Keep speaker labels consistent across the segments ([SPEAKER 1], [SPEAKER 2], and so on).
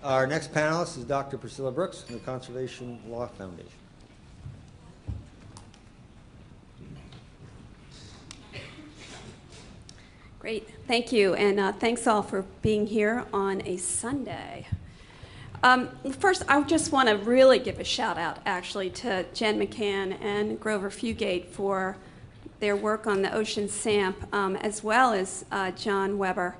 [SPEAKER 1] Our next panelist is Dr. Priscilla Brooks from the Conservation Law Foundation.
[SPEAKER 2] Great, thank you, and thanks all for being here on a Sunday. First, I just want to really give a shout out, actually, to Jen McCann and Grover Fugate for their work on the Ocean SAMP, as well as John Weber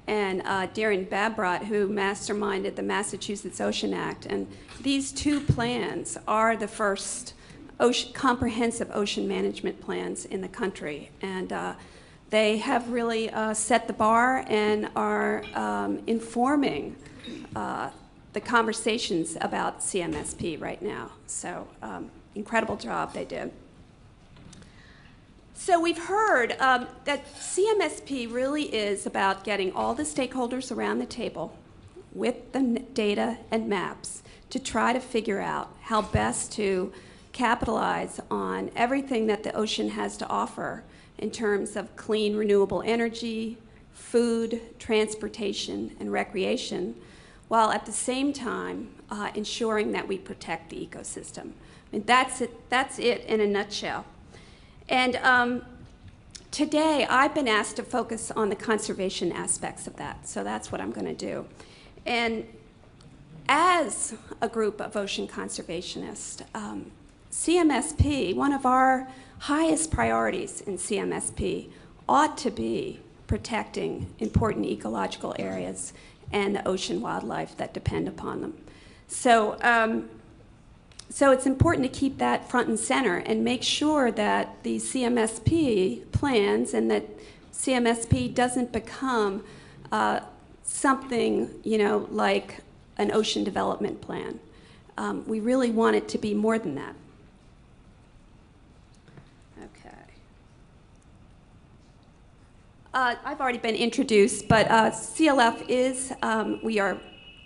[SPEAKER 2] and Darren Babrot, who masterminded the Massachusetts Ocean Act. And these two plans are the first comprehensive ocean management plans in the country. And they have really set the bar and are informing the conversations about CMSP right now. So incredible job they did. So we've heard that CMSP really is about getting all the stakeholders around the table with the data and maps to try to figure out how best to capitalize on everything that the ocean has to offer in terms of clean, renewable energy, food, transportation, and recreation, while at the same time ensuring that we protect the ecosystem. I mean, that's it in a nutshell. And today, I've been asked to focus on the conservation aspects of that, so that's what I'm going to do. And as a group of ocean conservationists, CMSP, one of our highest priorities in CMSP ought to be protecting important ecological areas and the ocean wildlife that depend upon them. So, so it's important to keep that front and center and make sure that the CMSP plans and that CMSP doesn't become something, you know, like an ocean development plan. We really want it to be more than that. Okay. I've already been introduced, but CLF is, we are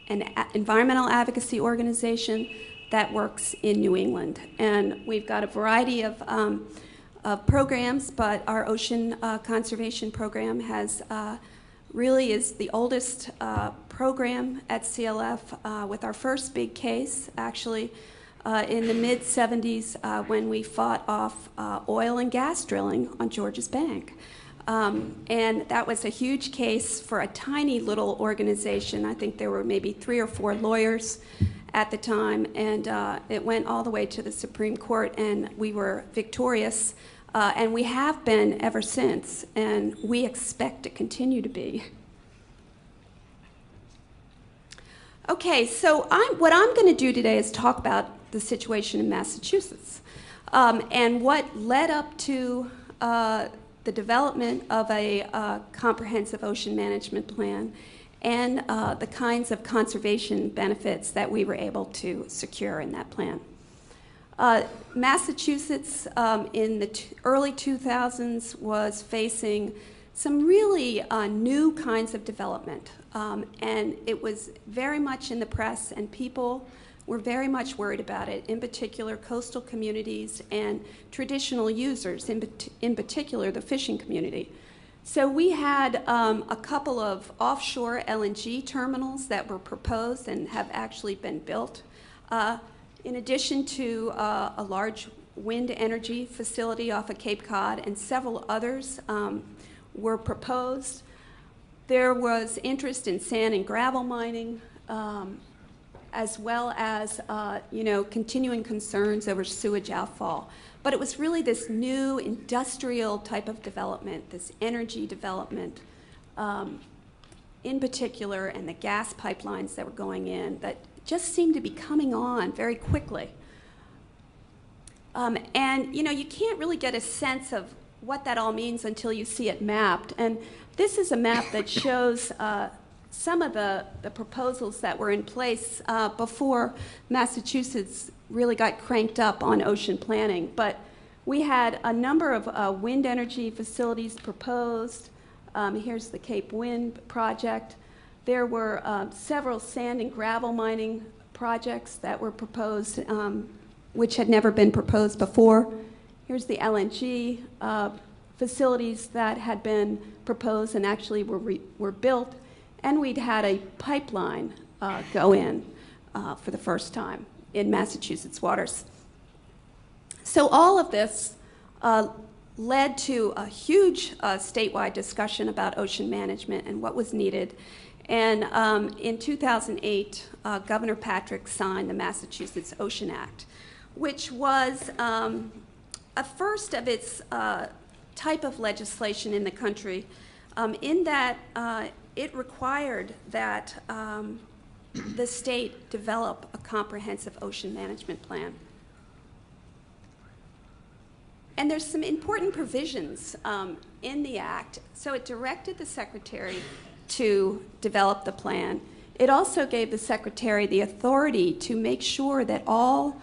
[SPEAKER 2] an environmental advocacy organization that works in New England. And we've got a variety of programs, but our ocean conservation program has really is the oldest program at CLF with our first big case, actually, in the mid-'70s when we fought off oil and gas drilling on Georges Bank. And that was a huge case for a tiny little organization. I think there were maybe 3 or 4 lawyers at the time, and it went all the way to the Supreme Court, and we were victorious, and we have been ever since, and we expect to continue to be. Okay, so what I'm going to do today is talk about the situation in Massachusetts and what led up to the development of a comprehensive ocean management plan and the kinds of conservation benefits that we were able to secure in that plan. Massachusetts in the early 2000s was facing some really new kinds of development, and it was very much in the press, and people were very much worried about it, in particular coastal communities and traditional users, in particular the fishing community. So we had a couple of offshore LNG terminals that were proposed and have actually been built, in addition to a large wind energy facility off of Cape Cod, and several others were proposed. There was interest in sand and gravel mining, as well as you know, continuing concerns over sewage outfall. But it was really this new industrial type of development, this energy development in particular, and the gas pipelines that were going in that just seemed to be coming on very quickly. And you know, you can't really get a sense of what that all means until you see it mapped. And this is a map that shows some of the proposals that were in place before Massachusetts really got cranked up on ocean planning. But we had a number of wind energy facilities proposed. Here's the Cape Wind project. There were several sand and gravel mining projects that were proposed, which had never been proposed before. Here's the LNG facilities that had been proposed and actually were built. And we'd had a pipeline go in for the first time in Massachusetts waters. So all of this led to a huge statewide discussion about ocean management and what was needed. And in 2008, Governor Patrick signed the Massachusetts Ocean Act, which was a first of its type of legislation in the country, in that it required that the state develop a comprehensive ocean management plan. And there's some important provisions in the Act. So it directed the Secretary to develop the plan. It also gave the Secretary the authority to make sure that all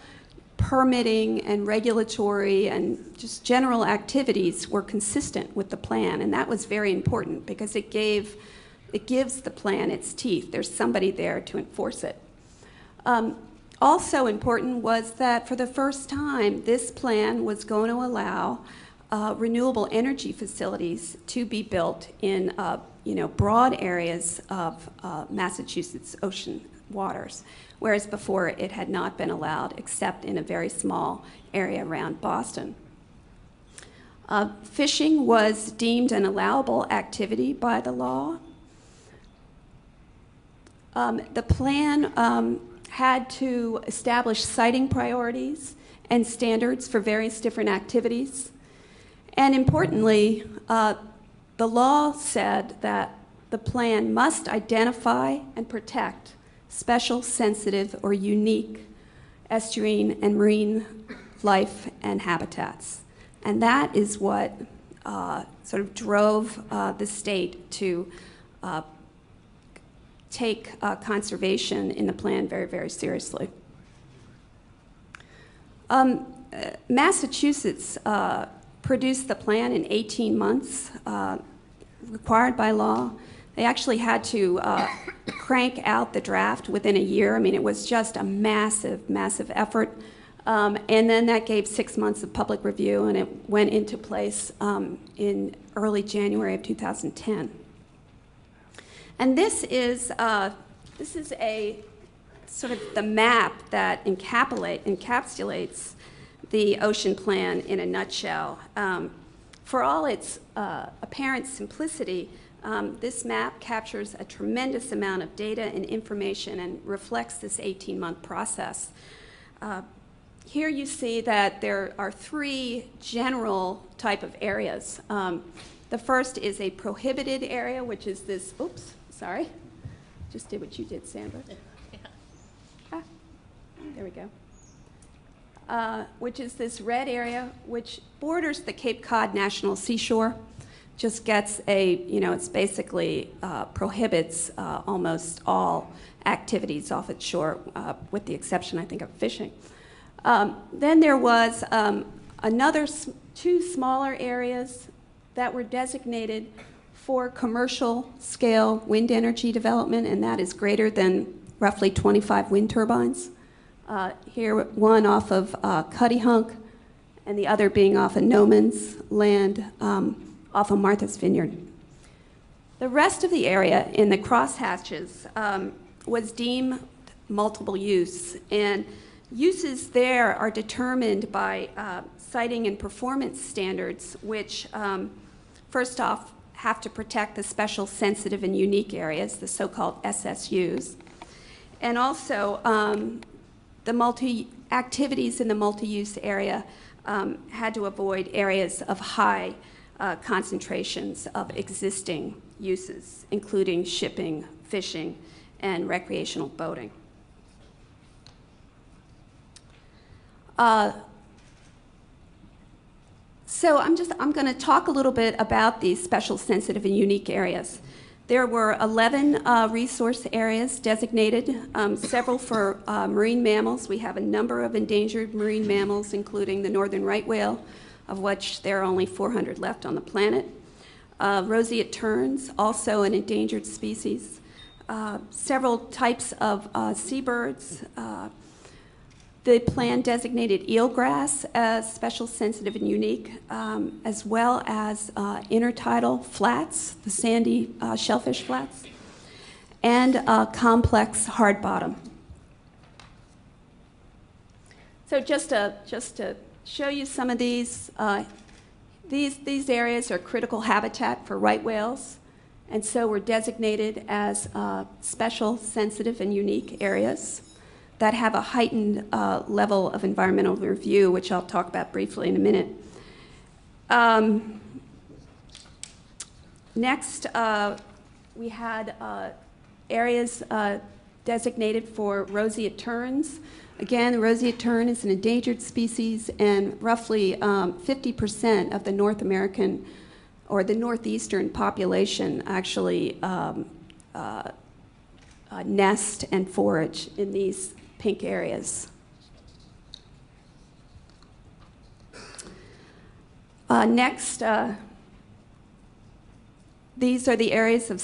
[SPEAKER 2] permitting and regulatory and just general activities were consistent with the plan. And that was very important because it gives the plan its teeth. There's somebody there to enforce it. Also important was that for the first time, this plan was going to allow renewable energy facilities to be built in broad areas of Massachusetts ocean waters, whereas before it had not been allowed except in a very small area around Boston. Fishing was deemed an allowable activity by the law. The plan had to establish siting priorities and standards for various different activities. And importantly, the law said that the plan must identify and protect special, sensitive, or unique estuarine and marine life and habitats. And that is what sort of drove the state to take conservation in the plan very, very seriously. Massachusetts produced the plan in 18 months, required by law. They actually had to crank out the draft within a year. I mean, it was just a massive, massive effort. And then that gave 6 months of public review, and it went into place in early January of 2010. And this is a sort of the map that encapsulates the ocean plan in a nutshell. For all its apparent simplicity, this map captures a tremendous amount of data and information and reflects this 18-month process. Here you see that there are 3 general type of areas. The first is a prohibited area, which is this, oops, sorry. Just did what you did, Sandra. Yeah. Ah, there we go. Which is this red area, which borders the Cape Cod National Seashore. Just gets it's basically prohibits almost all activities off its shore, with the exception, I think, of fishing. Then there was another 2 smaller areas that were designated for commercial scale wind energy development, and that is greater than roughly 25 wind turbines. Here, one off of Cuttyhunk, and the other being off of No Man's Land, off of Martha's Vineyard. The rest of the area in the crosshatches was deemed multiple use, and uses there are determined by siting and performance standards, which first off have to protect the special, sensitive, and unique areas, the so-called SSUs, and also the activities in the multi-use area had to avoid areas of high concentrations of existing uses, including shipping, fishing, and recreational boating. So I'm going to talk a little bit about these special, sensitive, and unique areas. There were 11 resource areas designated, several for marine mammals. We have a number of endangered marine mammals, including the northern right whale, of which there are only 400 left on the planet. Roseate terns, also an endangered species. Several types of seabirds. The plan designated eelgrass as special, sensitive, and unique, as well as intertidal flats, the sandy shellfish flats. and a complex hard bottom. So just to show you some of these areas are critical habitat for right whales, and so were designated as special, sensitive, and unique areas that have a heightened level of environmental review, which I'll talk about briefly in a minute. Next, we had areas designated for roseate terns. Again, the roseate tern is an endangered species, and roughly 50% of the North American or the northeastern population actually nest and forage in these pink areas. Next, these are the areas of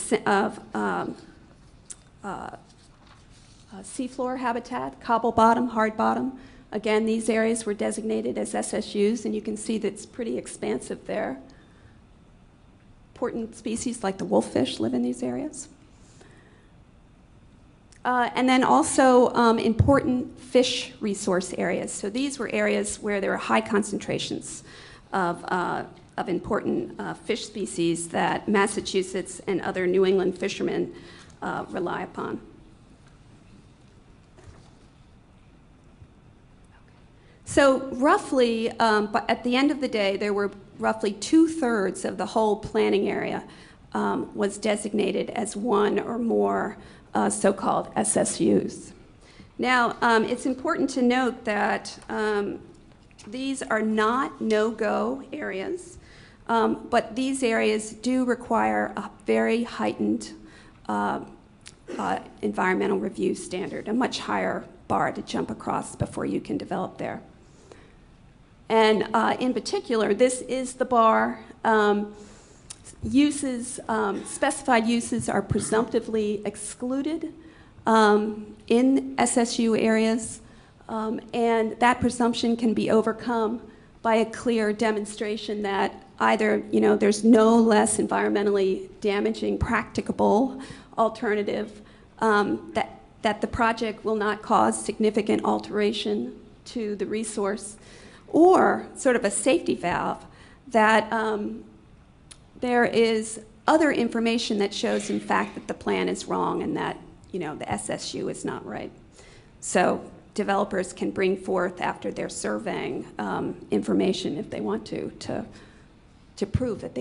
[SPEAKER 2] seafloor habitat, cobble bottom, hard bottom. Again, these areas were designated as SSUs, and you can see that it's pretty expansive there. Important species like the wolffish live in these areas. And then also important fish resource areas. So these were areas where there were high concentrations of important fish species that Massachusetts and other New England fishermen rely upon. So roughly, but at the end of the day, there were roughly 2/3 of the whole planning area was designated as one or more so-called SSUs. Now, it's important to note that these are not no-go areas, but these areas do require a very heightened environmental review standard, a much higher bar to jump across before you can develop there. And in particular, this is the bar. Specified uses are presumptively excluded in SSU areas, and that presumption can be overcome by a clear demonstration that either, there's no less environmentally damaging, practicable alternative, that the project will not cause significant alteration to the resource, or sort of a safety valve that there is other information that shows, in fact, that the plan is wrong and that, the SSU is not right. So developers can bring forth, after their surveying, information, if they want to prove that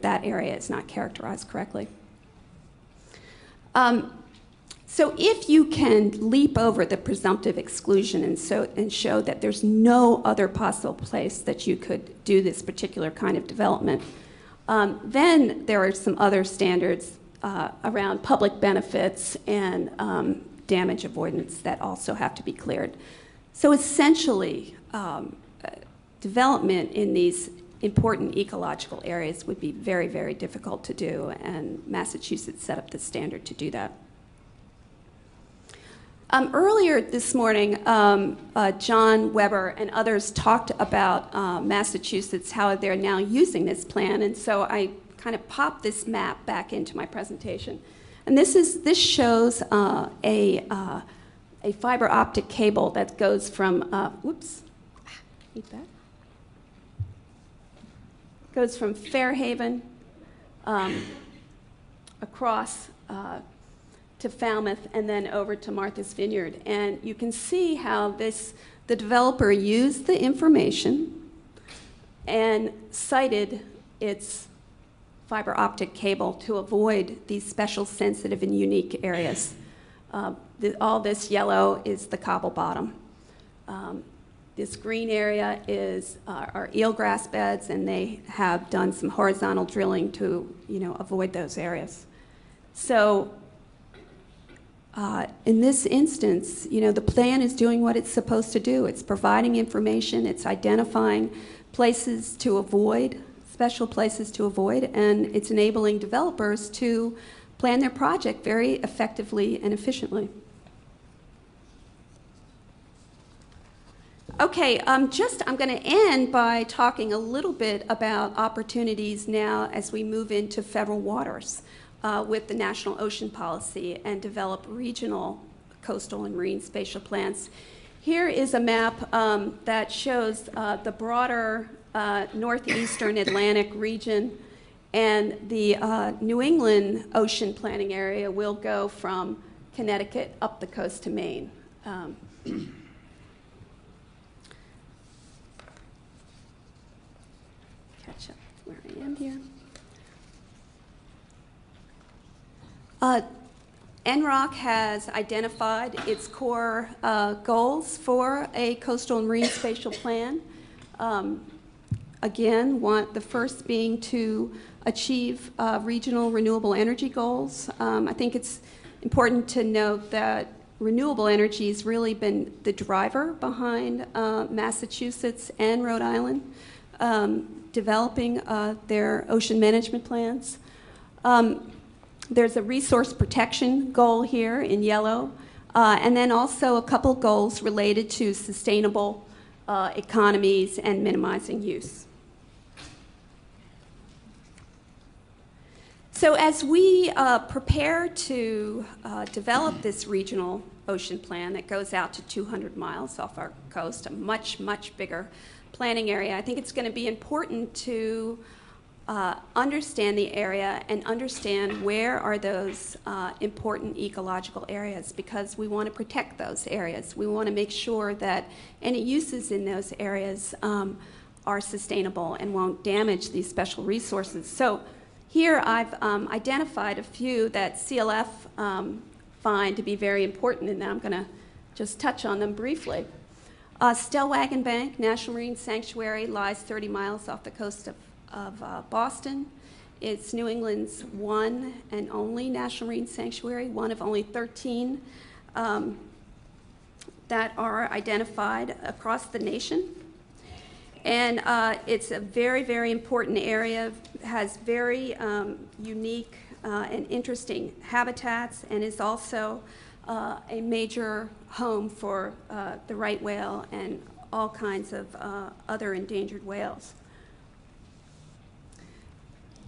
[SPEAKER 2] that area is not characterized correctly. So if you can leap over the presumptive exclusion and show that there's no other possible place that you could do this particular kind of development, then there are some other standards around public benefits and damage avoidance that also have to be cleared. So essentially, development in these important ecological areas would be very, very difficult to do, and Massachusetts set up the standard to do that. Earlier this morning, John Weber and others talked about Massachusetts, how they're now using this plan, and so I kind of popped this map back into my presentation. And this shows a fiber optic cable that goes from goes from Fairhaven across to Falmouth and then over to Martha's Vineyard. And you can see how the developer used the information and cited its fiber optic cable to avoid these special, sensitive, and unique areas. All this yellow is the cobble bottom. This green area are eelgrass beds, and they have done some horizontal drilling to avoid those areas. So in this instance, the plan is doing what it's supposed to do. It's providing information, it's identifying places to avoid, special places to avoid, and it's enabling developers to plan their project very effectively and efficiently. Okay, I'm going to end by talking a little bit about opportunities now as we move into federal waters. with the National Ocean Policy and develop regional coastal and marine spatial plans. Here is a map that shows the broader northeastern Atlantic region, and the New England ocean planning area will go from Connecticut up the coast to Maine. Catch up where I am here. NROC has identified its core goals for a coastal and marine spatial plan. Again, the first being to achieve regional renewable energy goals. I think it's important to note that renewable energy has really been the driver behind Massachusetts and Rhode Island developing their ocean management plans. There's a resource protection goal here in yellow, and then also a couple goals related to sustainable economies and minimizing use. So as we prepare to develop this regional ocean plan that goes out to 200 miles off our coast, a much, much bigger planning area, I think it's going to be important to understand the area and understand where are those important ecological areas, because we want to protect those areas. We want to make sure that any uses in those areas are sustainable and won't damage these special resources. So here I've identified a few that CLF find to be very important, and I'm going to just touch on them briefly. Stellwagen Bank National Marine Sanctuary lies 30 miles off the coast of Boston. It's New England's one and only National Marine Sanctuary, one of only 13 that are identified across the nation. And it's a very, very important area, has very unique and interesting habitats, and is also a major home for the right whale and all kinds of other endangered whales.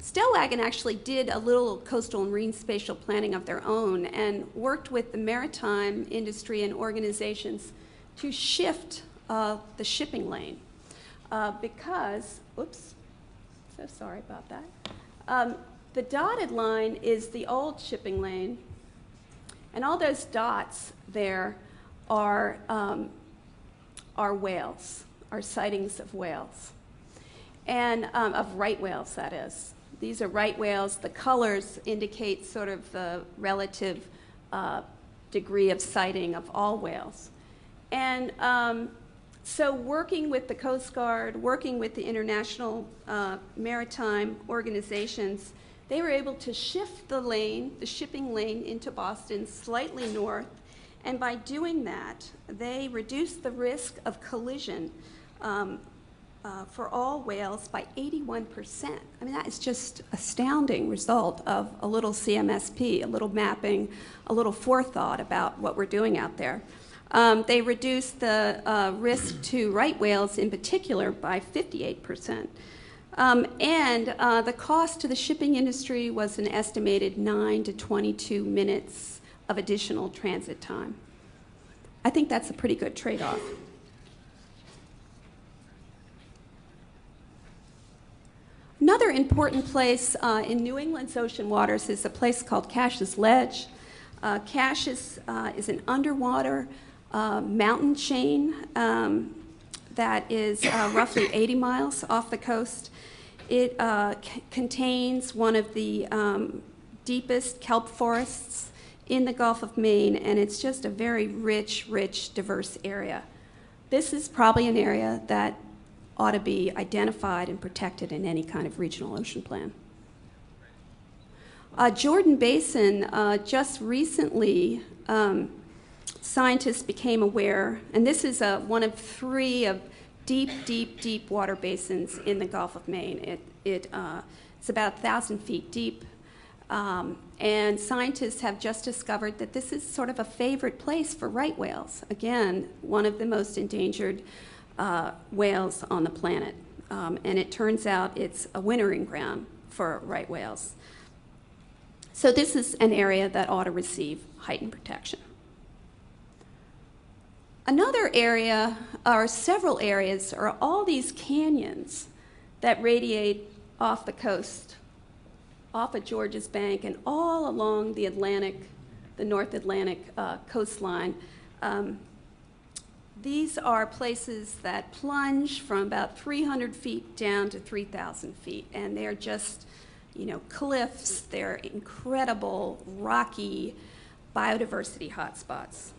[SPEAKER 2] Stellwagen actually did a little coastal and marine spatial planning of their own and worked with the maritime industry and organizations to shift the shipping lane because, oops, so sorry about that. The dotted line is the old shipping lane, and all those dots there are whales, are sightings of whales, and of right whales, that is. These are right whales. The colors indicate sort of the relative degree of sighting of all whales. And so working with the Coast Guard, working with the international maritime organizations, they were able to shift the lane, the shipping lane, into Boston slightly north. And by doing that, they reduced the risk of collision for all whales by 81%. I mean, that is just astounding result of a little CMSP, a little mapping, a little forethought about what we're doing out there. They reduced the risk to right whales in particular by 58%. And the cost to the shipping industry was an estimated 9 to 22 minutes of additional transit time. I think that's a pretty good trade-off. Another important place in New England's ocean waters is a place called Cash's Ledge. Cash's is an underwater mountain chain that is roughly 80 miles off the coast. It contains one of the deepest kelp forests in the Gulf of Maine, and it's just a very rich, diverse area. This is probably an area that ought to be identified and protected in any kind of regional ocean plan. Jordan Basin, just recently, scientists became aware, and this is one of 3 of deep water basins in the Gulf of Maine. It's about 1,000 feet deep, and scientists have just discovered that this is sort of a favorite place for right whales. Again, one of the most endangered whales on the planet, and it turns out it's a wintering ground for right whales. So this is an area that ought to receive heightened protection. Another area, or several areas, are all these canyons that radiate off the coast, off of Georges Bank, and all along the North Atlantic coastline. These are places that plunge from about 300 feet down to 3,000 feet, and they're just, cliffs. They're incredible, rocky biodiversity hotspots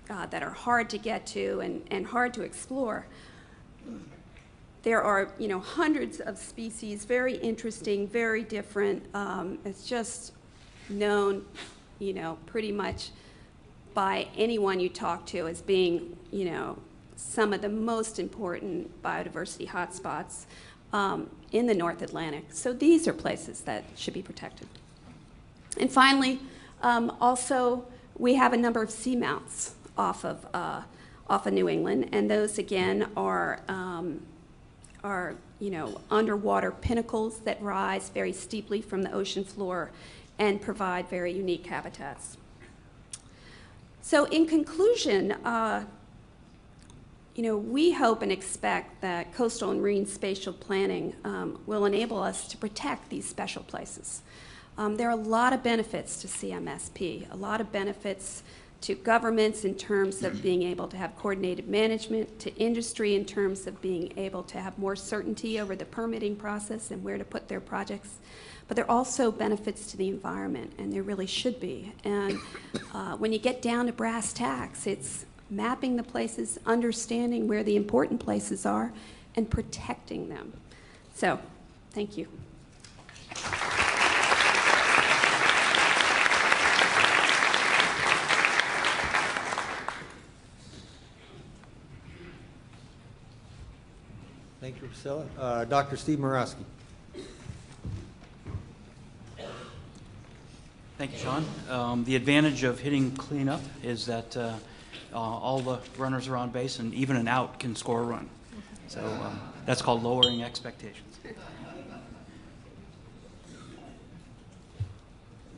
[SPEAKER 2] that are hard to get to and hard to explore. There are, hundreds of species, very interesting, very different. It's just known, pretty much by anyone you talk to as being, some of the most important biodiversity hotspots in the North Atlantic. So these are places that should be protected. And finally, also, we have a number of seamounts off of New England, and those again are underwater pinnacles that rise very steeply from the ocean floor and provide very unique habitats. So in conclusion, we hope and expect that coastal and marine spatial planning will enable us to protect these special places. There are a lot of benefits to CMSP, a lot of benefits to governments in terms of being able to have coordinated management, to industry in terms of being able to have more certainty over the permitting process and where to put their projects. But there are also benefits to the environment, and there really should be. And when you get down to brass tacks, it's mapping the places, understanding where the important places are, and protecting them. So, thank you.
[SPEAKER 1] Thank you, Priscilla. Dr. Steve Murawski.
[SPEAKER 3] Thank you, Sean. The advantage of hitting cleanup is that all the runners are on base, and even an out can score a run. So that's called lowering expectations. There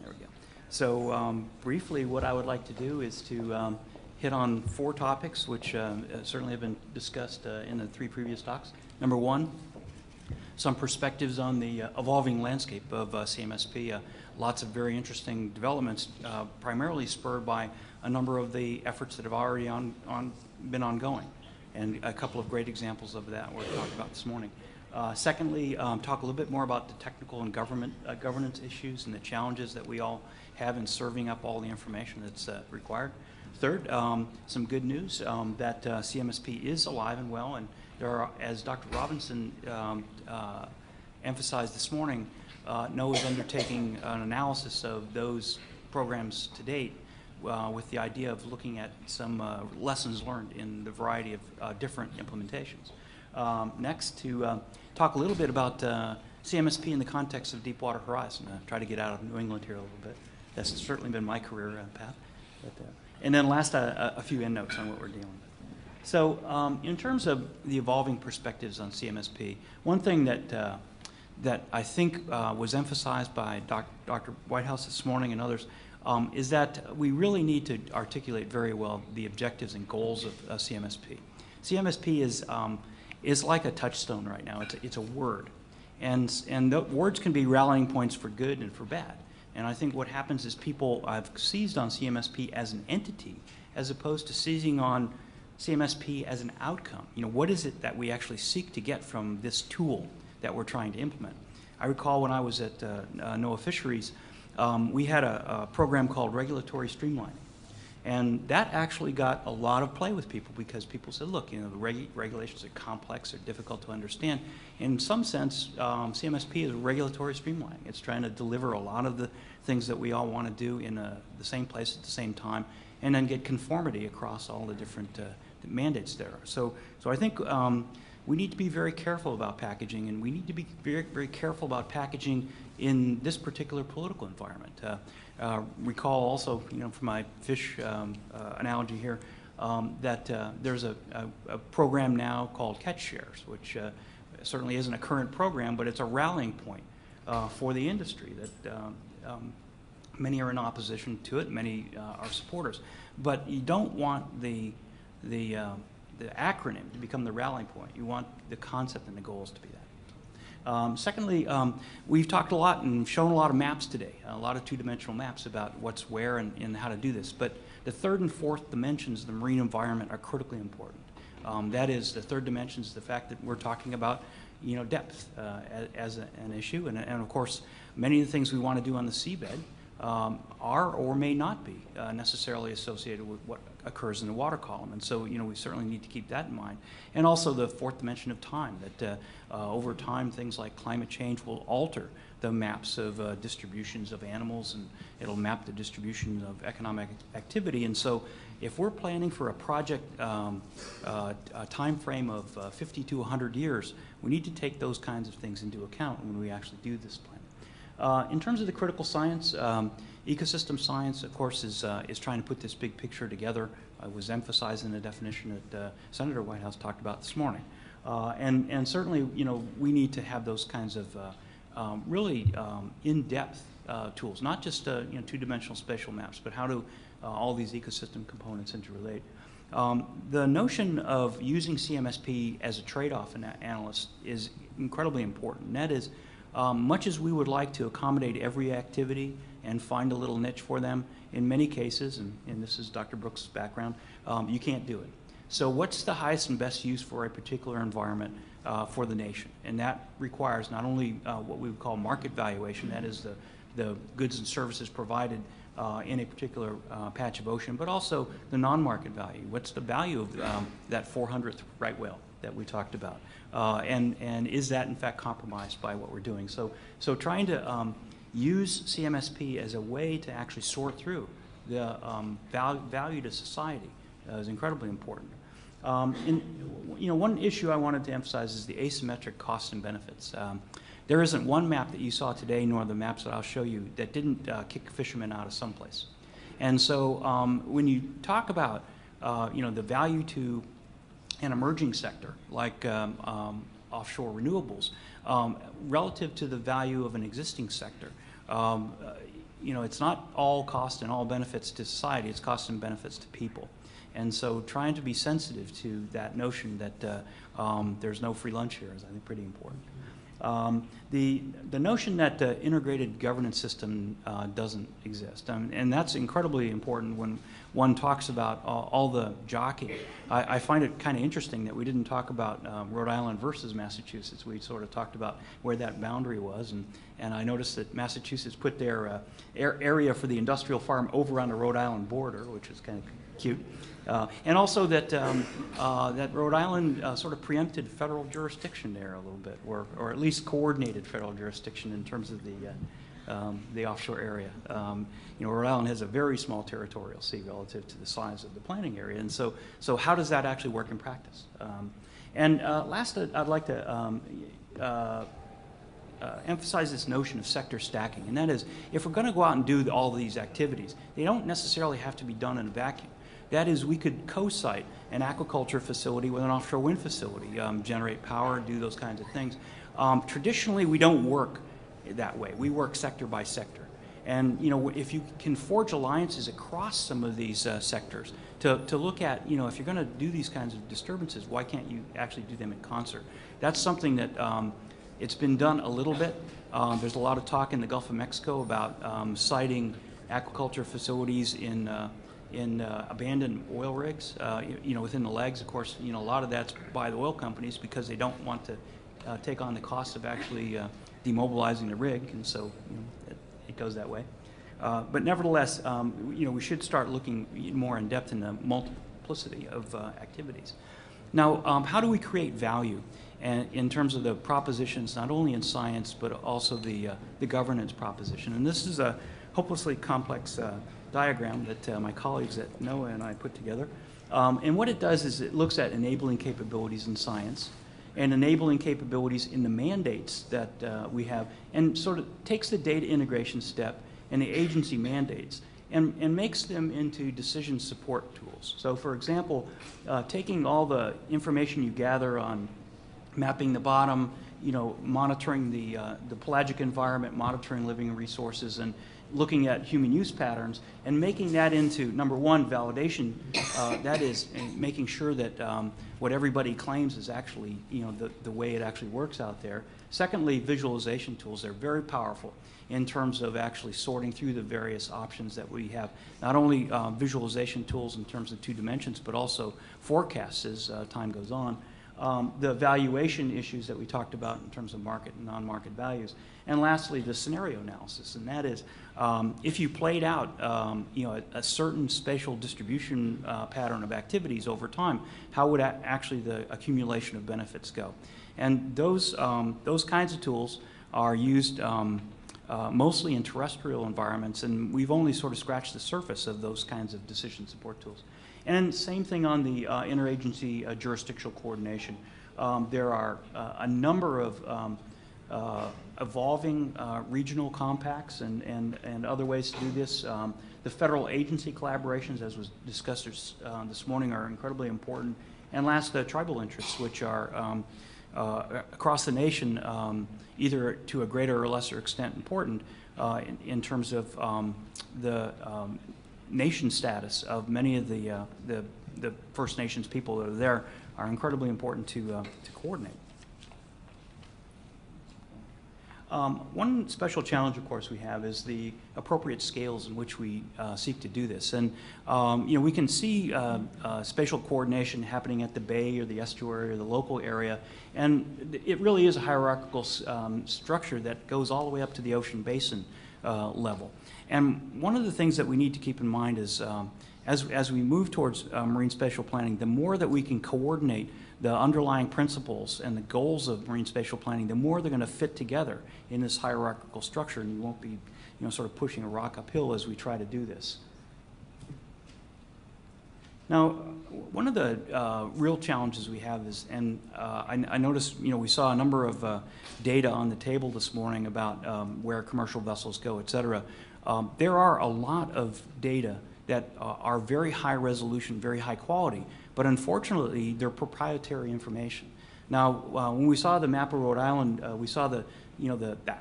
[SPEAKER 3] we go. So briefly, what I would like to do is to hit on 4 topics, which certainly have been discussed in the 3 previous talks. Number 1, some perspectives on the evolving landscape of CMSP. Lots of very interesting developments, primarily spurred by a number of the efforts that have already been ongoing, and a couple of great examples of that we're talking about this morning. Secondly, talk a little bit more about the technical and governance issues and the challenges that we all have in serving up all the information that's required. Third, some good news that CMSP is alive and well, and there are, as Dr. Robinson emphasized this morning, NOAA is undertaking an analysis of those programs to date with the idea of looking at some lessons learned in the variety of different implementations. Next, to talk a little bit about CMSP in the context of Deepwater Horizon. Try to get out of New England here a little bit. That's certainly been my career path. And then last, a few endnotes on what we're dealing with. So in terms of the evolving perspectives on CMSP, one thing that I think was emphasized by Dr. Whitehouse this morning and others is that we really need to articulate very well the objectives and goals of CMSP. CMSP is like a touchstone right now. It's a word. And the words can be rallying points for good and for bad. And I think what happens is people have seized on CMSP as an entity as opposed to seizing on CMSP as an outcome. What is it that we actually seek to get from this tool that we're trying to implement? I recall when I was at NOAA Fisheries, we had a program called Regulatory Streamlining. And that actually got a lot of play with people because people said, look, the regulations are complex, they're difficult to understand. In some sense, CMSP is regulatory streamlining. It's trying to deliver a lot of the things that we all want to do in the same place at the same time, and then get conformity across all the different mandates there. So I think we need to be very careful about packaging, and we need to be very, very careful about packaging in this particular political environment. Recall also, from my fish analogy here, that there's a program now called Catch Shares, which certainly isn't a current program, but it's a rallying point for the industry that Many are in opposition to it, many are supporters. But you don't want the acronym to become the rallying point. You want the concept and the goals to be that. Secondly, we've talked a lot and shown a lot of maps today, a lot of two-dimensional maps about what's where and how to do this. But the third and fourth dimensions of the marine environment are critically important. That is, the third dimension is the fact that we're talking about, depth as an issue, and of course, many of the things we want to do on the seabed are or may not be necessarily associated with what occurs in the water column, and so we certainly need to keep that in mind. And also the fourth dimension of time, that over time things like climate change will alter the maps of distributions of animals, and it'll map the distribution of economic activity. And so if we're planning for a project time frame of 50 to 100 years, we need to take those kinds of things into account when we actually do this plan. In terms of the critical science, ecosystem science, of course, is trying to put this big picture together. I was emphasizing the definition that Senator Whitehouse talked about this morning. And certainly, we need to have those kinds of really in-depth tools, not just two-dimensional spatial maps, but how do all these ecosystem components interrelate. The notion of using CMSP as a trade-off analyst is incredibly important. And that is, much as we would like to accommodate every activity and find a little niche for them, in many cases, and this is Dr. Brooks' background, you can't do it. So what's the highest and best use for a particular environment for the nation? And that requires not only what we would call market valuation, that is the goods and services provided in a particular patch of ocean, but also the non-market value. What's the value of that 400th right whale that we talked about? And is that in fact compromised by what we're doing? So trying to use CMSP as a way to actually sort through the value to society is incredibly important. One issue I wanted to emphasize is the asymmetric costs and benefits. There isn't one map that you saw today, nor the maps that I'll show you, that didn't kick fishermen out of someplace. And so when you talk about the value to an emerging sector like offshore renewables relative to the value of an existing sector, it's not all cost and all benefits to society, it's cost and benefits to people. And so trying to be sensitive to that notion that there's no free lunch here is, I think, pretty important. The notion that the integrated governance system doesn't exist, and that's incredibly important when one talks about all the jockeying. I find it kind of interesting that we didn't talk about Rhode Island versus Massachusetts. We sort of talked about where that boundary was, and I noticed that Massachusetts put their area for the industrial farm over on the Rhode Island border, which is kind of cute. And also that Rhode Island sort of preempted federal jurisdiction there a little bit, or at least coordinated federal jurisdiction in terms of the offshore area. Rhode Island has a very small territorial sea relative to the size of the planning area, and so how does that actually work in practice? Last, I'd like to emphasize this notion of sector stacking, and that is, if we're going to go out and do all these activities, they don't necessarily have to be done in a vacuum. That is, we could co-site an aquaculture facility with an offshore wind facility, generate power, do those kinds of things. Traditionally, we don't work that way. We work sector by sector. And if you can forge alliances across some of these sectors to look at, if you're going to do these kinds of disturbances, why can't you actually do them in concert? That's something that it's been done a little bit. There's a lot of talk in the Gulf of Mexico about siting aquaculture facilities in abandoned oil rigs, within the legs. Of course, a lot of that's by the oil companies because they don't want to take on the cost of actually demobilizing the rig, and so it goes that way. But nevertheless, we should start looking more in depth in the multiplicity of activities. Now, how do we create value in terms of the propositions, not only in science, but also the governance proposition? And this is a hopelessly complex diagram that my colleagues at NOAA and I put together. And what it does is it looks at enabling capabilities in science and enabling capabilities in the mandates that we have, and sort of takes the data integration step and the agency mandates and makes them into decision support tools. So for example, taking all the information you gather on mapping the bottom, monitoring the pelagic environment, monitoring living resources, and looking at human use patterns and making that into, number one, validation. That is making sure that what everybody claims is actually, the way it actually works out there. Secondly, visualization tools. They're very powerful in terms of actually sorting through the various options that we have. Not only visualization tools in terms of 2 dimensions, but also forecasts as time goes on. The valuation issues that we talked about in terms of market and non-market values. And lastly, the scenario analysis, and that is if you played out a certain spatial distribution pattern of activities over time, how would actually the accumulation of benefits go? And those kinds of tools are used mostly in terrestrial environments, and we've only sort of scratched the surface of those kinds of decision support tools. And same thing on the interagency jurisdictional coordination. There are a number of evolving regional compacts and other ways to do this. The federal agency collaborations, as was discussed this morning, are incredibly important. And last, tribal interests, which are across the nation, either to a greater or lesser extent important in terms of the nation status of many of the First Nations people that are there, are incredibly important to coordinate. One special challenge, of course, we have is the appropriate scales in which we seek to do this. And we can see spatial coordination happening at the bay or the estuary or the local area, and it really is a hierarchical structure that goes all the way up to the ocean basin level. And one of the things that we need to keep in mind is as we move towards marine spatial planning, the more that we can coordinate the underlying principles and the goals of marine spatial planning, the more they're going to fit together in this hierarchical structure, and you won't be sort of pushing a rock uphill as we try to do this. Now, one of the real challenges we have is, and I noticed, we saw a number of data on the table this morning about where commercial vessels go, et cetera. There are a lot of data that are very high resolution, very high quality, but unfortunately, they're proprietary information. Now, when we saw the map of Rhode Island, we saw the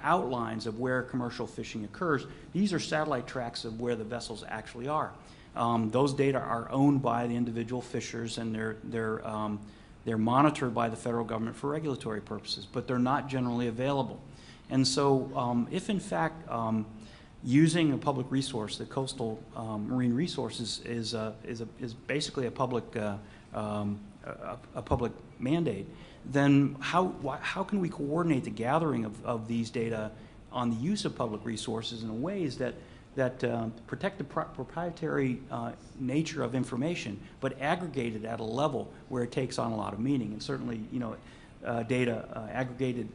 [SPEAKER 3] outlines of where commercial fishing occurs. These are satellite tracks of where the vessels actually are. Those data are owned by the individual fishers, and they're monitored by the federal government for regulatory purposes, but they're not generally available. And so, if in fact using a public resource, the coastal marine resources is basically a public mandate, then how can we coordinate the gathering of these data on the use of public resources in ways that protect the proprietary nature of information, but aggregate it at a level where it takes on a lot of meaning? And certainly, data aggregated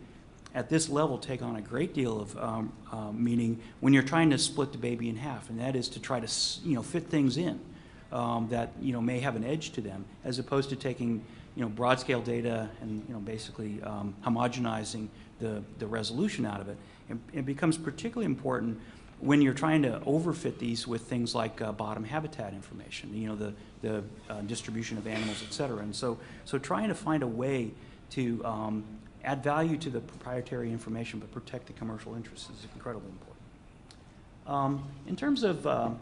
[SPEAKER 3] at this level take on a great deal of meaning when you're trying to split the baby in half, and that is to try to fit things in that may have an edge to them, as opposed to taking broad scale data and basically homogenizing the resolution out of it. And it becomes particularly important when you're trying to overfit these with things like bottom habitat information, the distribution of animals, et cetera. And so trying to find a way to add value to the proprietary information but protect the commercial interests is incredibly important. In terms of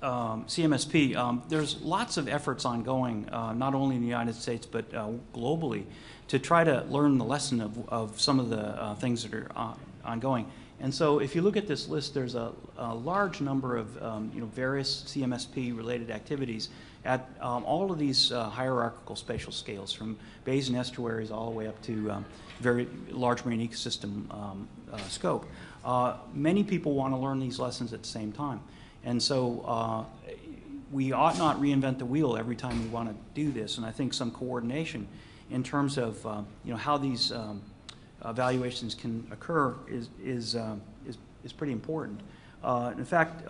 [SPEAKER 3] CMSP, there's lots of efforts ongoing, not only in the United States but globally, to try to learn the lesson of some of the things that are ongoing. And so if you look at this list, there's a large number of various CMSP-related activities at all of these hierarchical spatial scales, from bays and estuaries all the way up to very large marine ecosystem scope. Many people want to learn these lessons at the same time. And so we ought not reinvent the wheel every time we want to do this. And I think some coordination in terms of how these evaluations can occur is pretty important. In fact,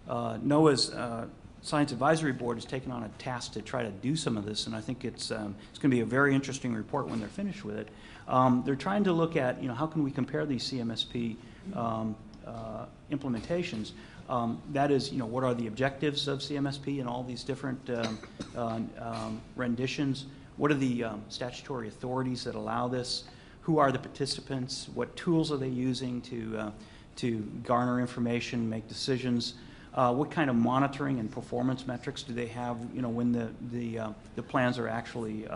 [SPEAKER 3] NOAA's Science Advisory Board has taken on a task to try to do some of this, and I think it's going to be a very interesting report when they're finished with it. They're trying to look at how can we compare these CMSP implementations. That is, what are the objectives of CMSP in all these different renditions? What are the statutory authorities that allow this? Who are the participants? What tools are they using to to garner information, make decisions. What kind of monitoring and performance metrics do they have, when the plans are actually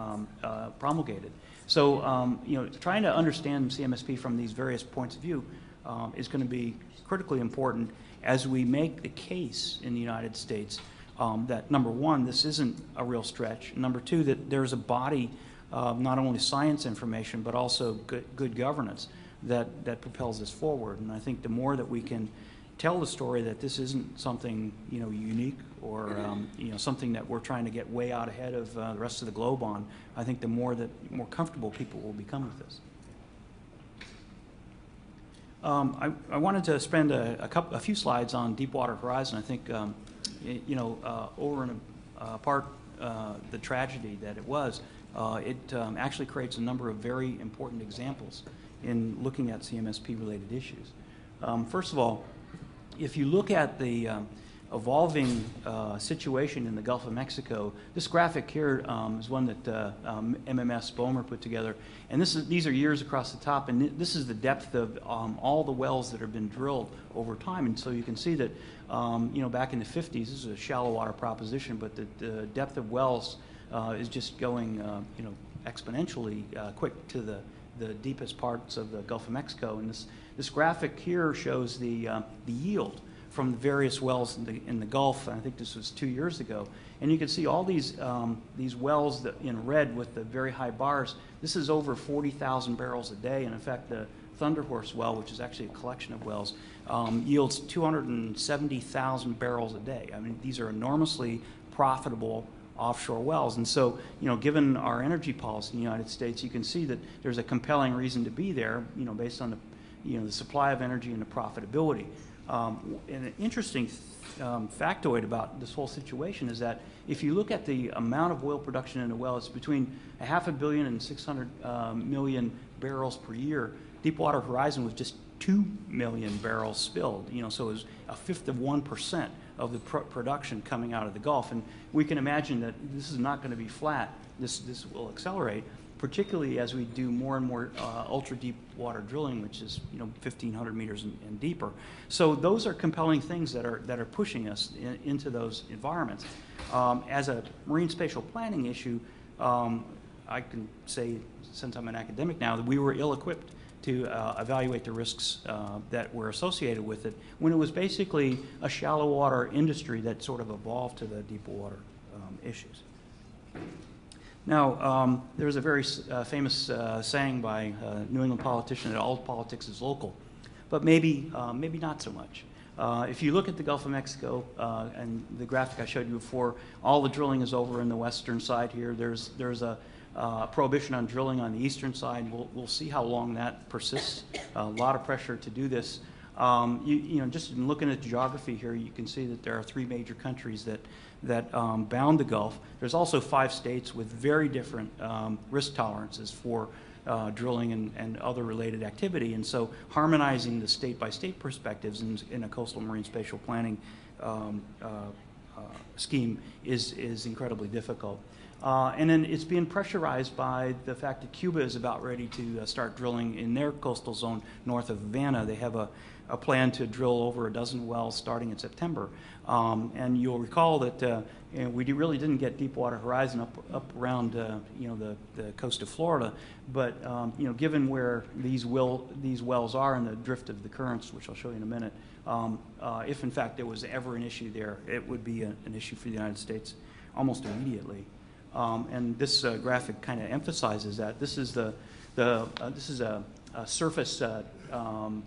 [SPEAKER 3] promulgated? So, trying to understand CMSP from these various points of view is going to be critically important as we make the case in the United States that, number one, this isn't a real stretch. Number two, that there's a body of not only science information but also good governance that propels us forward. And I think the more that we can tell the story that this isn't something unique or something that we're trying to get way out ahead of the rest of the globe on, I think the more comfortable people will become with this. I wanted to spend a few slides on Deepwater Horizon. I think over and apart the tragedy that it was, it actually creates a number of very important examples in looking at CMSP-related issues. First of all, if you look at the evolving situation in the Gulf of Mexico, this graphic here is one that MMS Boehmer put together, and these are years across the top, and this is the depth of all the wells that have been drilled over time. And so you can see that back in the 50s, this is a shallow water proposition, but the depth of wells is just going exponentially quick to the deepest parts of the Gulf of Mexico. And this graphic here shows the yield from the various wells in the Gulf. I think this was 2 years ago. And you can see all these wells in red with the very high bars. This is over 40,000 barrels a day. And in fact, the Thunder Horse well, which is actually a collection of wells, yields 270,000 barrels a day. I mean, these are enormously profitable offshore wells. And so, given our energy policy in the United States, you can see that there's a compelling reason to be there, based on the supply of energy and the profitability. And an interesting factoid about this whole situation is that if you look at the amount of oil production in a well, it's between 500 million and 600 million barrels per year. Deepwater Horizon was just 2 million barrels spilled, so it was a fifth of 1% of the production coming out of the Gulf. And we can imagine that this is not going to be flat. This will accelerate, particularly as we do more and more ultra deep water drilling, which is 1,500 meters and deeper. So those are compelling things that are pushing us into those environments. As a marine spatial planning issue, I can say, since I'm an academic now, that we were ill-equipped to evaluate the risks that were associated with it when it was basically a shallow water industry that sort of evolved to the deep water issues. Now, there's a very famous saying by a New England politician that all politics is local, but maybe not so much. If you look at the Gulf of Mexico and the graphic I showed you before, all the drilling is over in the western side here. There's a prohibition on drilling on the eastern side. We'll see how long that persists. A lot of pressure to do this. Just in looking at the geography here, you can see that there are 3 major countries that bound the Gulf. There's also 5 states with very different risk tolerances for drilling and other related activity. And so harmonizing the state-by-state perspectives in a coastal marine spatial planning scheme is incredibly difficult. And then it's being pressurized by the fact that Cuba is about ready to start drilling in their coastal zone north of Havana. They have a plan to drill over a dozen wells starting in September. And you'll recall that we really didn't get Deepwater Horizon up around the coast of Florida, but given where these wells are and the drift of the currents, which I'll show you in a minute, if in fact there was ever an issue there, it would be an issue for the United States almost immediately. And this graphic kind of emphasizes that. This is a surface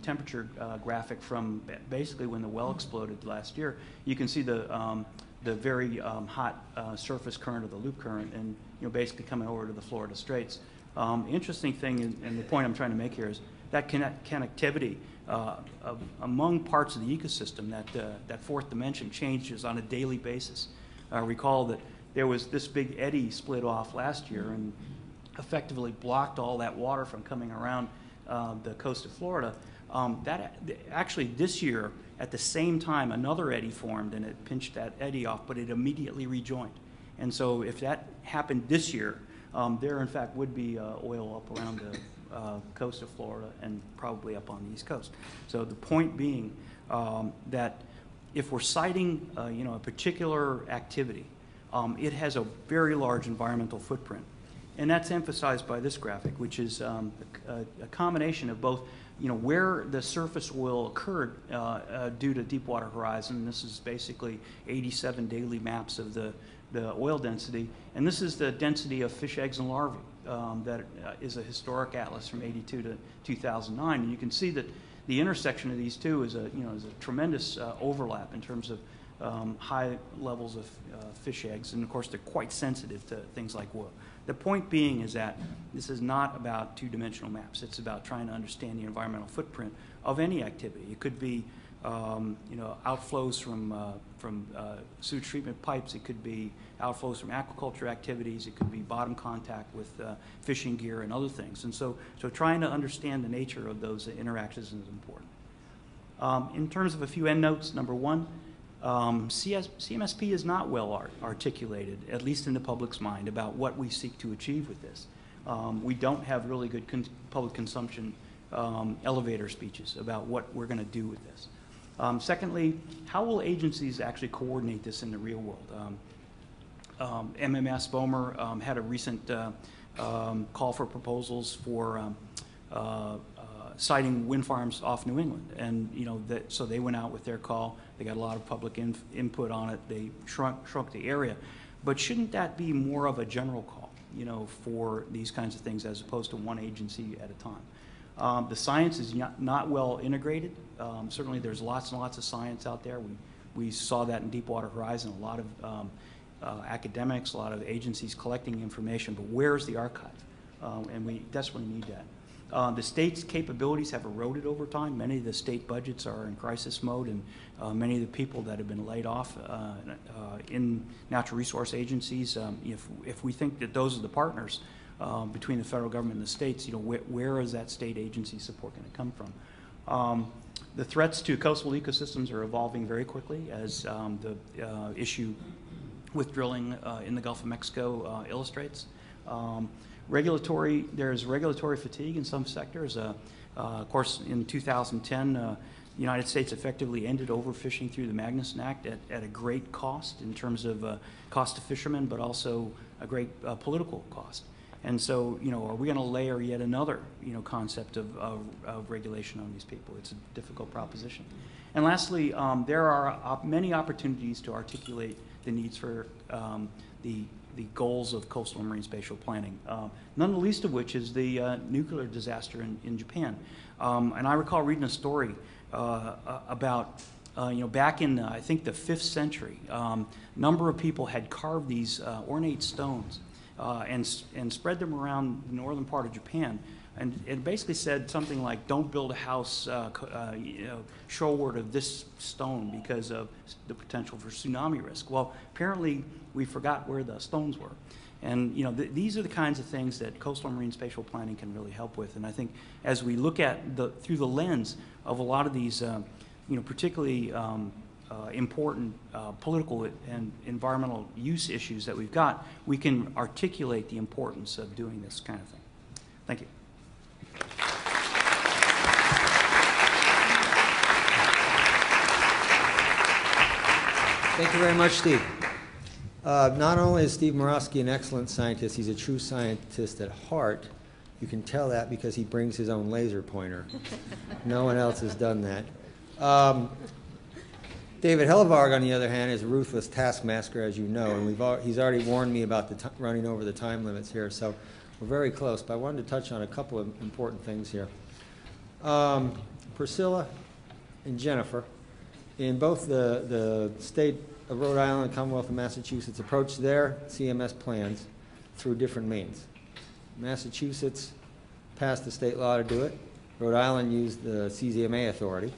[SPEAKER 3] temperature graphic from basically when the well exploded last year. You can see the very hot surface current of the loop current, and basically coming over to the Florida Straits. Interesting thing, and the point I'm trying to make here is that connectivity among parts of the ecosystem, that fourth dimension changes on a daily basis. Recall that there was this big eddy split off last year and effectively blocked all that water from coming around the coast of Florida. Actually, this year, at the same time, another eddy formed and it pinched that eddy off, but it immediately rejoined. And so if that happened this year, there in fact would be oil up around coast of Florida and probably up on the East Coast. So the point being that if we're citing a particular activity, it has a very large environmental footprint. And that's emphasized by this graphic, which is a combination of both where the surface oil occurred due to Deepwater Horizon. This is basically 87 daily maps of the oil density. And this is the density of fish eggs and larvae. That is a historic atlas from 82 to 2009. And you can see that the intersection of these two is a tremendous overlap in terms of high levels of fish eggs. And of course, they're quite sensitive to things like oil. The point being is that this is not about two-dimensional maps. It's about trying to understand the environmental footprint of any activity. It could be outflows from sewage treatment pipes. It could be outflows from aquaculture activities. It could be bottom contact with fishing gear and other things. And so trying to understand the nature of those interactions is important. In terms of a few endnotes, number one, CMSP is not well articulated, at least in the public's mind, about what we seek to achieve with this. We don't have really good public consumption elevator speeches about what we're going to do with this. Secondly, how will agencies actually coordinate this in the real world? MMS BOEMR had a recent call for proposals for siting wind farms off New England, and so they went out with their call. They got a lot of public input on it. They shrunk the area, but shouldn't that be more of a general call, for these kinds of things as opposed to one agency at a time? The science is not well integrated. Certainly, there's lots and lots of science out there. We saw that in Deepwater Horizon. A lot of academics, a lot of agencies collecting information, but where's the archive? And we desperately need that. The state's capabilities have eroded over time. Many of the state budgets are in crisis mode, and many of the people that have been laid off in natural resource agencies, if we think that those are the partners between the federal government and the states, where is that state agency support going to come from? The threats to coastal ecosystems are evolving very quickly, as the issue with drilling in the Gulf of Mexico illustrates. There's regulatory fatigue in some sectors. Of course, in 2010, the United States effectively ended overfishing through the Magnuson Act at a great cost in terms of cost to fishermen, but also a great political cost. And so, are we going to layer yet another, concept of regulation on these people? It's a difficult proposition. And lastly, there are many opportunities to articulate the needs for the goals of coastal and marine spatial planning, none the least of which is the nuclear disaster in Japan. And I recall reading a story about, back in, I think, the 5th century, a number of people had carved these ornate stones and spread them around the northern part of Japan. And it basically said something like, don't build a house shoreward of this stone because of the potential for tsunami risk. Well, apparently we forgot where the stones were. And these are the kinds of things that coastal and marine spatial planning can really help with. And I think as we look at through the lens of a lot of these, particularly important political and environmental use issues that we've got, we can articulate the importance of doing this kind of thing. Thank you.
[SPEAKER 1] Thank you very much, Steve. Not only is Steve Murawski an excellent scientist, he's a true scientist at heart. You can tell that because he brings his own laser pointer. No one else has done that. David Hellevarg, on the other hand, is a ruthless taskmaster, as you know, and he's already warned me about running over the time limits here, so we're very close. But I wanted to touch on a couple of important things here. Priscilla and Jennifer, in both the state of Rhode Island and Commonwealth of Massachusetts, approached their CMS plans through different means. Massachusetts passed a state law to do it. Rhode Island used the CZMA authority.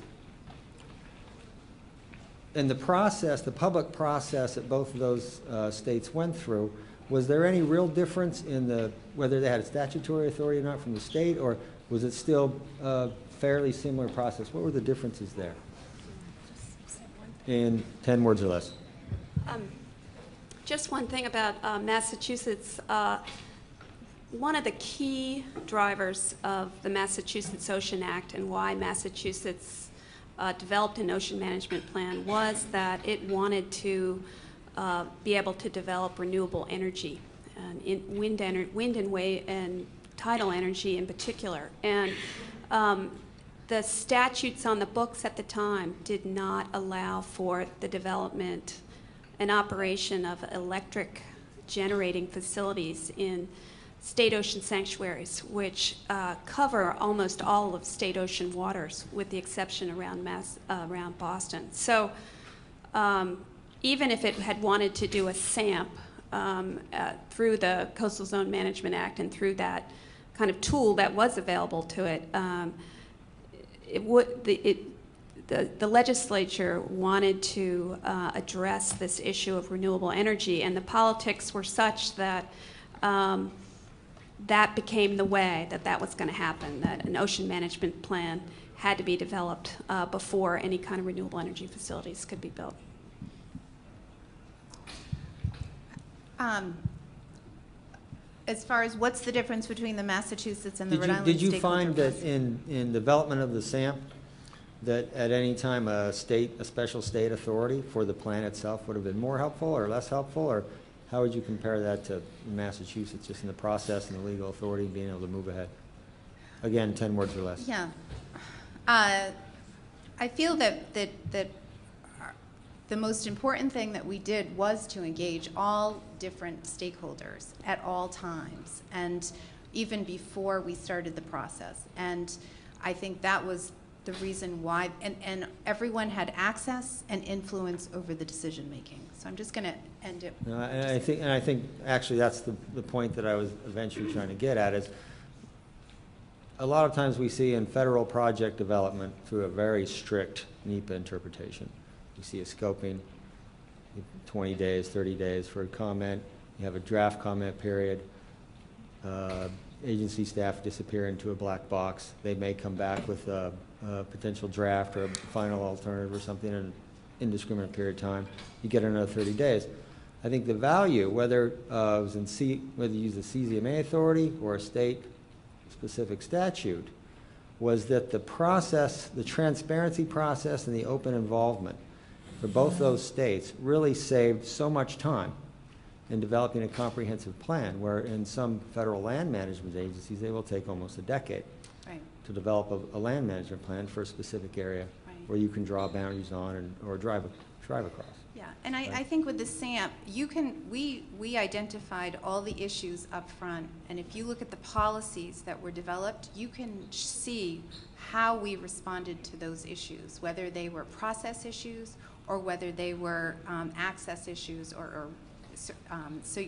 [SPEAKER 1] And the process, the public process that both of those states went through, was there any real difference in whether they had a statutory authority or not from the state, or was it still a fairly similar process? What were the differences there? In 10 words or less.
[SPEAKER 2] Just one thing about Massachusetts. one of the key drivers of the Massachusetts Ocean Act and why Massachusetts developed an ocean management plan was that it wanted to be able to develop renewable energy, wind and wave and tidal energy in particular. And the statutes on the books at the time did not allow for the development and operation of electric generating facilities in state ocean sanctuaries, which cover almost all of state ocean waters, with the exception around Boston. So even if it had wanted to do a SAMP through the Coastal Zone Management Act and through that kind of tool that was available to it, the legislature wanted to address this issue of renewable energy, and the politics were such that that became the way that was going to happen, that an ocean management plan had to be developed before any kind of renewable energy facilities could be built.
[SPEAKER 4] As far as what's the difference between the Massachusetts and the Rhode Island
[SPEAKER 1] Did you
[SPEAKER 4] stakeholder
[SPEAKER 1] find that
[SPEAKER 4] process?
[SPEAKER 1] in development of the SAMP, that at any time a special state authority for the plan itself would have been more helpful or less helpful, or how would you compare that to Massachusetts, just in the process and the legal authority being able to move ahead? Again, 10 words or less.
[SPEAKER 4] Yeah. I feel that the most important thing that we did was to engage all different stakeholders at all times, and even before we started the process. And I think that was the reason why, and everyone had access and influence over the decision making. So I'm just going to end it.
[SPEAKER 1] No, and I think actually that's the point that I was eventually trying to get at, is a lot of times we see in federal project development through a very strict NEPA interpretation. You see a scoping, 20 days, 30 days for a comment. You have a draft comment period. Agency staff disappear into a black box. They may come back with a potential draft or a final alternative or something in an indiscriminate period of time. You get another 30 days. I think the value, whether whether you use the CZMA authority or a state-specific statute, was that the process, the transparency process and the open involvement for both those states really saved so much time in developing a comprehensive plan, where in some federal land management agencies, they will take almost a decade to develop a land management plan for a specific area where you can draw boundaries on or drive across.
[SPEAKER 4] Yeah, and I think with the SAMP, we identified all the issues up front, and if you look at the policies that were developed, you can see how we responded to those issues, whether they were process issues or whether they were access issues, so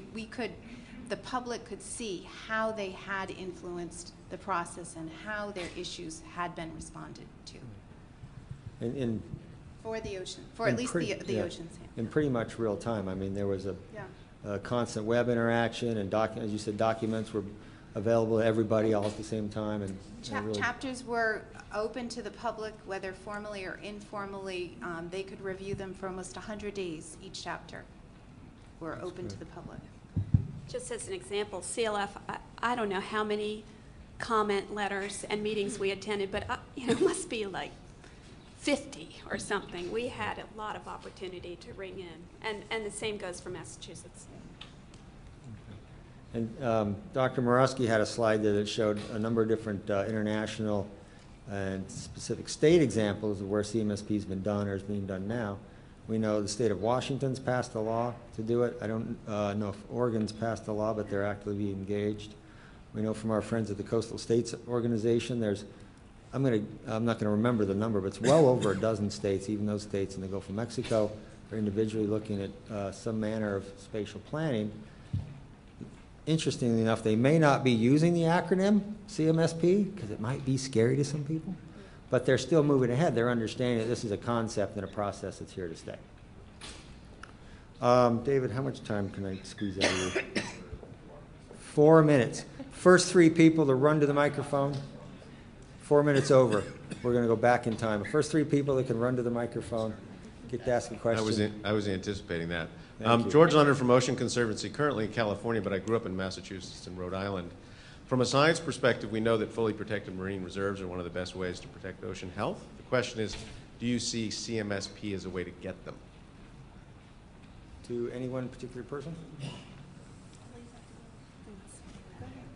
[SPEAKER 4] the public could see how they had influenced the process and how their issues had been responded to. For the ocean, for at least the ocean SAMP.
[SPEAKER 1] In pretty much real time. I mean, there was a constant web interaction, and as you said, documents were available to everybody all at the same time. And
[SPEAKER 4] chapters were open to the public, whether formally or informally. They could review them for almost 100 days. Each chapter were open to the public.
[SPEAKER 2] Just as an example, CLF, I don't know how many comment letters and meetings we attended, but it must be like 50 or something. We had a lot of opportunity to ring in, and the same goes for Massachusetts.
[SPEAKER 1] And Dr. Morawski had a slide there that showed a number of different international and specific state examples of where CMSP has been done or is being done now. We know the state of Washington's passed a law to do it. I don't know if Oregon's passed a law, but they're actively engaged. We know from our friends at the Coastal States Organization, I'm not going to remember the number, but it's well over a dozen states, even those states in the Gulf of Mexico, are individually looking at some manner of spatial planning. Interestingly enough, they may not be using the acronym CMSP because it might be scary to some people, but they're still moving ahead. They're understanding that this is a concept and a process that's here to stay. David, how much time can I squeeze out of you? 4 minutes. First 3 people to run to the microphone. 4 minutes over. We're going to go back in time. The first 3 people that can run to the microphone get to ask a question.
[SPEAKER 5] I was anticipating that.
[SPEAKER 1] Thank you.
[SPEAKER 5] George Leonard from Ocean Conservancy, currently in California, but I grew up in Massachusetts and Rhode Island. From a science perspective, we know that fully protected marine reserves are one of the best ways to protect ocean health. The question is, do you see CMSP as a way to get them?
[SPEAKER 1] To any one particular person?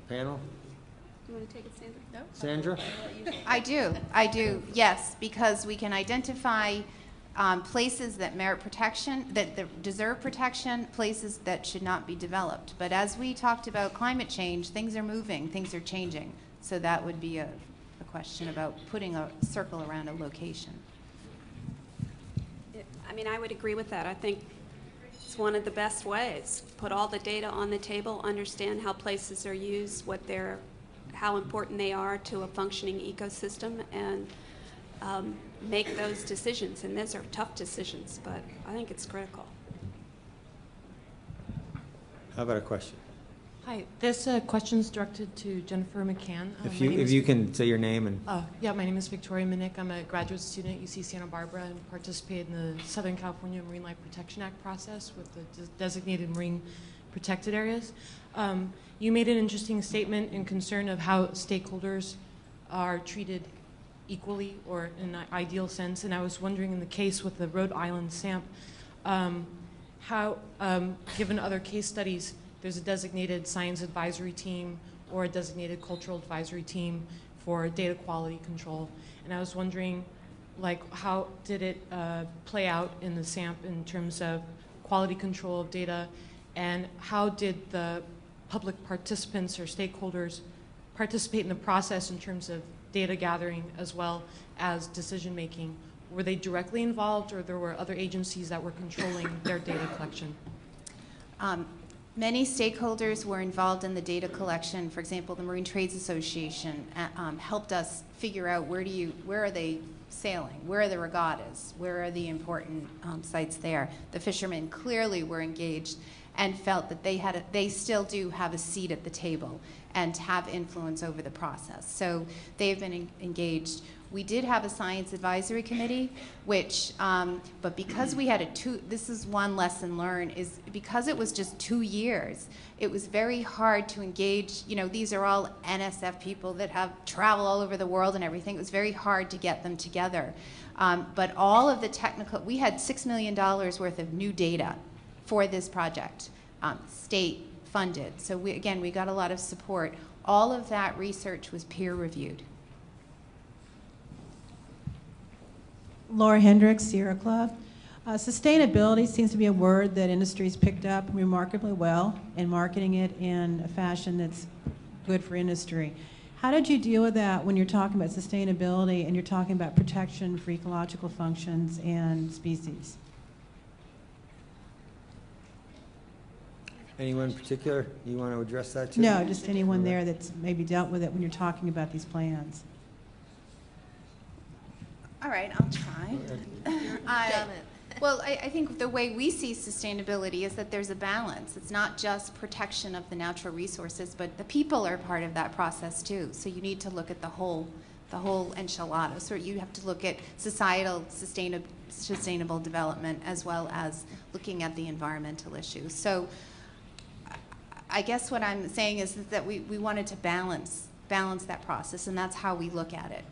[SPEAKER 1] Panel?
[SPEAKER 2] You want to take it, Sandra?
[SPEAKER 4] No.
[SPEAKER 1] Sandra?
[SPEAKER 4] I do, yes, because we can identify places that merit protection, that deserve protection, places that should not be developed. But as we talked about climate change, things are moving, things are changing. So that would be a question about putting a circle around a location.
[SPEAKER 2] I mean, I would agree with that. I think it's one of the best ways. Put all the data on the table, understand how places are used, how important they are to a functioning ecosystem, and make those decisions. And those are tough decisions, but I think it's critical.
[SPEAKER 1] How about a question?
[SPEAKER 6] Hi, this question's directed to Jennifer McCann.
[SPEAKER 1] If you can say your name and...
[SPEAKER 6] Yeah, my name is Victoria Minnick. I'm a graduate student at UC Santa Barbara and participated in the Southern California Marine Life Protection Act process with the designated marine protected areas. You made an interesting statement in concern of how stakeholders are treated equally or in an ideal sense, and I was wondering in the case with the Rhode Island SAMP, how, given other case studies, there's a designated science advisory team or a designated cultural advisory team for data quality control. And I was wondering, like, how did it play out in the SAMP in terms of quality control of data, and how did the public participants or stakeholders participate in the process in terms of data gathering as well as decision making? Were they directly involved, or there were other agencies that were controlling their data collection?
[SPEAKER 4] Many stakeholders were involved in the data collection. For example, the Marine Trades Association helped us figure out where are they sailing, where are the regattas, where are the important sites there. The fishermen clearly were engaged and felt that they still do have a seat at the table and have influence over the process. So they've been engaged. We did have a science advisory committee, which, but because we had this is one lesson learned, is because it was just 2 years, it was very hard to engage. You know, these are all NSF people that have traveled all over the world and everything. It was very hard to get them together. But all of the technical, we had $6 million worth of new data for this project, state funded. So we got a lot of support. All of that research was peer reviewed.
[SPEAKER 7] Laura Hendricks, Sierra Club. Sustainability seems to be a word that industry's picked up remarkably well and marketing it in a fashion that's good for industry. How did you deal with that when you're talking about sustainability and you're talking about protection for ecological functions and species?
[SPEAKER 1] Anyone in particular you want to address that to?
[SPEAKER 7] No, just anyone there that's maybe dealt with it when you're talking about these plans.
[SPEAKER 4] All right, I'll try. Well, I think the way we see sustainability is that there's a balance. It's not just protection of the natural resources, but the people are part of that process too. So you need to look at the whole enchilada. So you have to look at societal sustainable development as well as looking at the environmental issues. So I guess what I'm saying is that we wanted to balance that process, and that's how we look at it.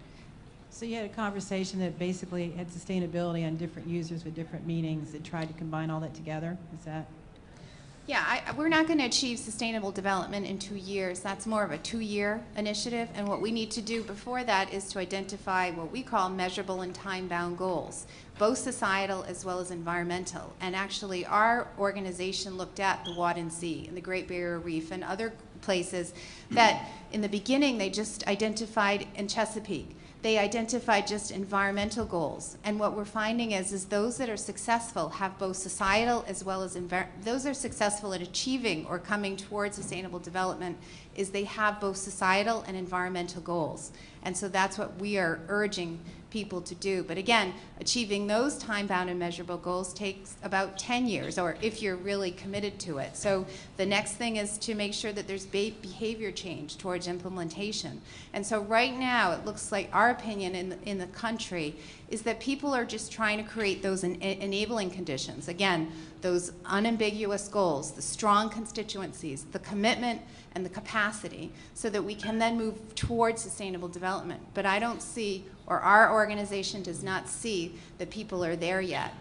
[SPEAKER 7] So you had a conversation that basically had sustainability on different users with different meanings that tried to combine all that together? Is that?
[SPEAKER 4] Yeah, we're not going to achieve sustainable development in 2 years. That's more of a 2-year initiative, and what we need to do before that is to identify what we call measurable and time-bound goals, both societal as well as environmental. And actually, our organization looked at the Wadden Sea and the Great Barrier Reef and other places that in the beginning they just identified in Chesapeake. They identified just environmental goals. And what we're finding is those that are successful have both societal as well as those that are successful at achieving or coming towards sustainable development is they have both societal and environmental goals. And so that's what we are urging people to do. But again, achieving those time-bound and measurable goals takes about 10 years, or if you're really committed to it. So the next thing is to make sure that there's behavior change towards implementation. And so right now, it looks like our opinion in the country is that people are just trying to create those enabling conditions. Again, those unambiguous goals, the strong constituencies, the commitment and the capacity, so that we can then move towards sustainable development. But I don't see, or our organization does not see, that people are there yet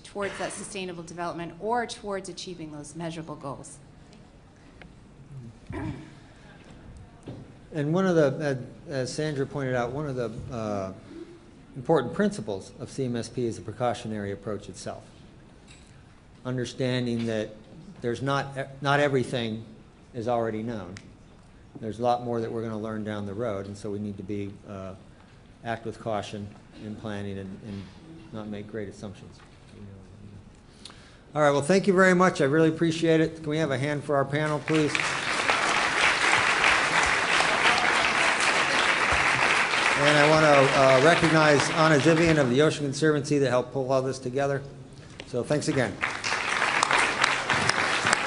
[SPEAKER 4] towards that sustainable development or towards achieving those measurable goals.
[SPEAKER 1] And one of the, as Sandra pointed out, one of the important principles of CMSP is the precautionary approach itself. Understanding that there's not everything is already known. There's a lot more that we're going to learn down the road, and so we need to be act with caution in planning and not make great assumptions. All right, well, thank you very much. I really appreciate it. Can we have a hand for our panel, please? And I want to recognize Anna Zivian of the Ocean Conservancy that helped pull all this together. So thanks again.